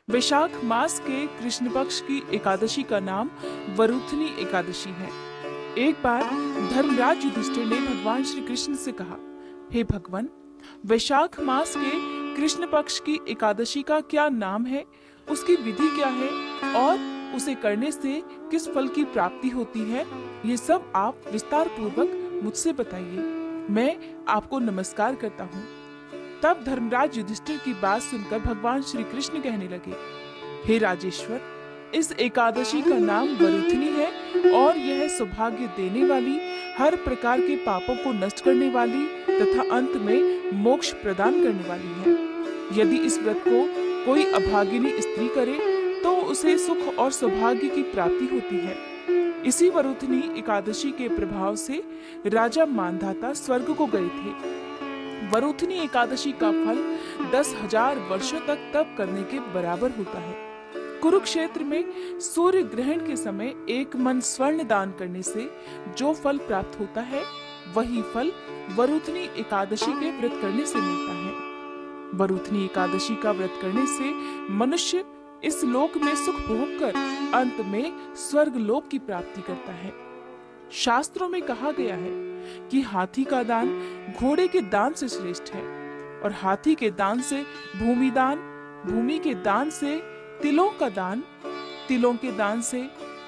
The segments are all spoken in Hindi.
वैशाख मास के कृष्ण पक्ष की एकादशी का नाम वरुथनी एकादशी है। एक बार धर्मराज युधिष्ठिर ने भगवान श्री कृष्ण से कहा, हे भगवान, वैशाख मास के कृष्ण पक्ष की एकादशी का क्या नाम है, उसकी विधि क्या है और उसे करने से किस फल की प्राप्ति होती है, ये सब आप विस्तार पूर्वक मुझसे बताइए। मैं आपको नमस्कार करता हूँ। तब धर्मराज युधिष्ठिर की बात सुनकर भगवान श्री कृष्ण कहने लगे, हे राजेश्वर, इस एकादशी का नाम वरुथनी है और यह सौभाग्य देने वाली, हर प्रकार के पापों को नष्ट करने वाली तथा अंत में मोक्ष प्रदान करने वाली है। यदि इस व्रत को कोई अभागिनी स्त्री करे तो उसे सुख और सौभाग्य की प्राप्ति होती है। इसी वरुथनी एकादशी के प्रभाव से राजा मांधाता स्वर्ग को गए थे। वरुथनी एकादशी का फल 10,000 वर्षों तक तप करने के बराबर होता है। कुरुक्षेत्र में सूर्य ग्रहण के समय 1 मन स्वर्ण दान करने से जो फल प्राप्त होता है, वही फल वरुथनी एकादशी के व्रत करने से मिलता है। वरुथनी एकादशी का व्रत करने से मनुष्य इस लोक में सुख भोग कर अंत में स्वर्ग लोक की प्राप्ति करता है। शास्त्रों में कहा गया है कि हाथी का दान घोड़े के दान से श्रेष्ठ है और हाथी के दान से भूमि दान, भूमि के दान से तिलों का दान, तिलों के दान से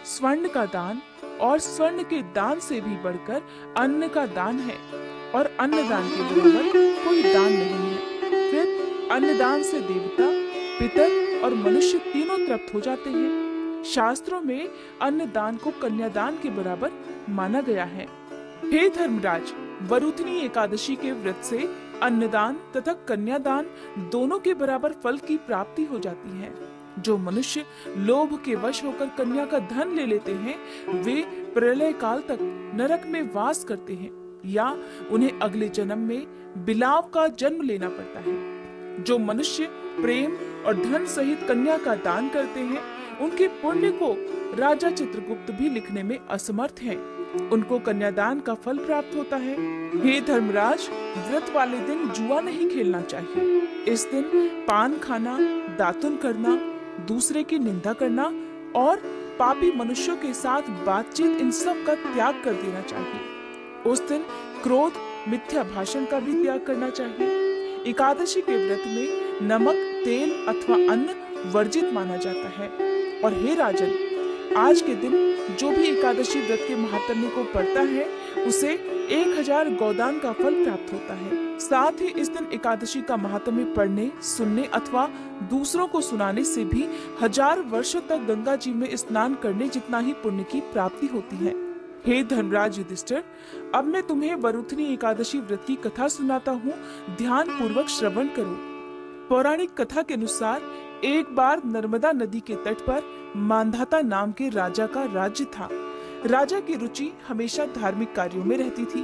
स्वर्ण का दान और स्वर्ण के दान से भी बढ़कर अन्न का दान है और अन्न दान के बराबर कोई दान नहीं है। फिर अन्नदान से देवता, पितर और मनुष्य तीनों तृप्त हो जाते हैं। शास्त्रों में अन्नदान को कन्यादान के बराबर माना गया है। हे धर्मराज, वरुथनी एकादशी के व्रत से अन्नदान तथा कन्यादान दोनों के बराबर फल की प्राप्ति हो जाती है। जो मनुष्य लोभ के वश होकर कन्या का धन ले लेते हैं, वे प्रलय काल तक नरक में वास करते हैं या उन्हें अगले जन्म में बिलाव का जन्म लेना पड़ता है। जो मनुष्य प्रेम और धन सहित कन्या का दान करते हैं, उनके पुण्य को राजा चित्रगुप्त भी लिखने में असमर्थ हैं। उनको कन्यादान का फल प्राप्त होता है। हे धर्मराज, व्रत वाले दिन जुआ नहीं खेलना चाहिए। इस दिन पान खाना, दातुन करना, दूसरे की निंदा करना और पापी मनुष्यों के साथ बातचीत, इन सब का त्याग कर देना चाहिए। उस दिन क्रोध, मिथ्या भाषण का भी त्याग करना चाहिए। एकादशी के व्रत में नमक, तेल अथवा अन्न वर्जित माना जाता है। और हे राजन, आज के दिन जो भी एकादशी व्रत के महात्म्य को पढ़ता है, उसे 1000 गोदान का फल प्राप्त होता है। साथ ही इस दिन एकादशी का महात्म्य पढ़ने, सुनने अथवा दूसरों को सुनाने से भी 1000 वर्षों तक गंगा जी में स्नान करने जितना ही पुण्य की प्राप्ति होती है। हे धर्मराज युधिष्ठिर, अब मैं तुम्हें वरुथनी एकादशी व्रत की कथा सुनाता हूँ, ध्यान पूर्वक श्रवण करो। पौराणिक कथा के अनुसार एक बार नर्मदा नदी के तट पर मांधाता नाम के राजा का राज्य था। राजा की रुचि हमेशा धार्मिक कार्यों में रहती थी।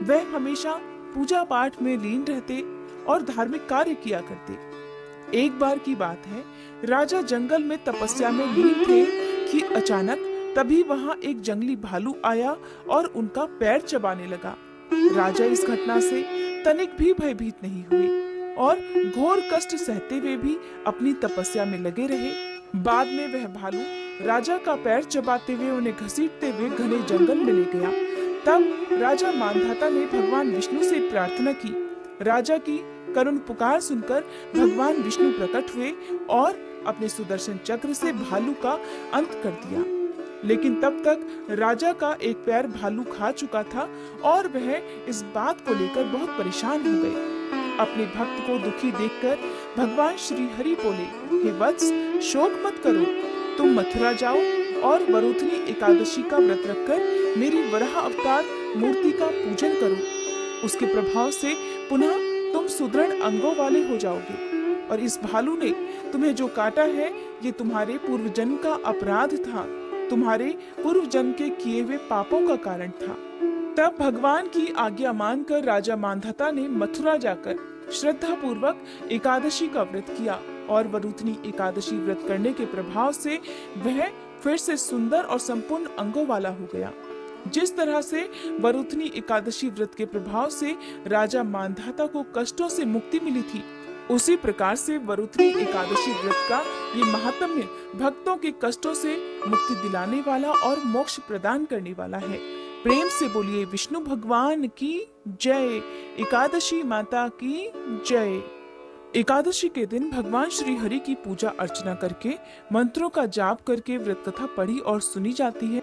वह हमेशा पूजा पाठ में लीन रहते और धार्मिक कार्य किया करते। एक बार की बात है, राजा जंगल में तपस्या में लीन थे कि अचानक तभी वहां एक जंगली भालू आया और उनका पैर चबाने लगा। राजा इस घटना से तनिक भी भयभीत नहीं हुए और घोर कष्ट सहते हुए भी अपनी तपस्या में लगे रहे। बाद में वह भालू राजा का पैर चबाते हुए उन्हें घसीटते हुए घने जंगल में ले गया। तब राजा मांधाता ने भगवान विष्णु से प्रार्थना की। राजा की करुण पुकार सुनकर भगवान विष्णु प्रकट हुए और अपने सुदर्शन चक्र से भालू का अंत कर दिया। लेकिन तब तक राजा का एक पैर भालू खा चुका था और वह इस बात को लेकर बहुत परेशान हो गए। अपने भक्त को दुखी देखकर भगवान श्री हरि बोले, हे वत्स, शोक मत करो, तुम मथुरा जाओ और वरुथनी एकादशी का व्रत रखकर मेरी वराह अवतार मूर्ति का पूजन करो। उसके प्रभाव से पुनः तुम सुदृढ़ अंगों वाले हो जाओगे और इस भालू ने तुम्हें जो काटा है, ये तुम्हारे पूर्व जन्म का अपराध था, तुम्हारे पूर्व जन्म के किए हुए पापों का कारण था। तब भगवान की आज्ञा मानकर राजा मांधाता ने मथुरा जाकर श्रद्धा पूर्वक एकादशी का व्रत किया और वरुथनी एकादशी व्रत करने के प्रभाव से वह फिर से सुंदर और संपूर्ण अंगों वाला हो गया। जिस तरह से वरुथनी एकादशी व्रत के प्रभाव से राजा मांधाता को कष्टों से मुक्ति मिली थी, उसी प्रकार से वरुथनी एकादशी व्रत का ये महात्म्य भक्तों के कष्टों से मुक्ति दिलाने वाला और मोक्ष प्रदान करने वाला है। प्रेम से बोलिए विष्णु भगवान की जय, एकादशी माता की जय। एकादशी के दिन भगवान श्री हरि की पूजा अर्चना करके मंत्रों का जाप करके व्रत कथा पढ़ी और सुनी जाती है।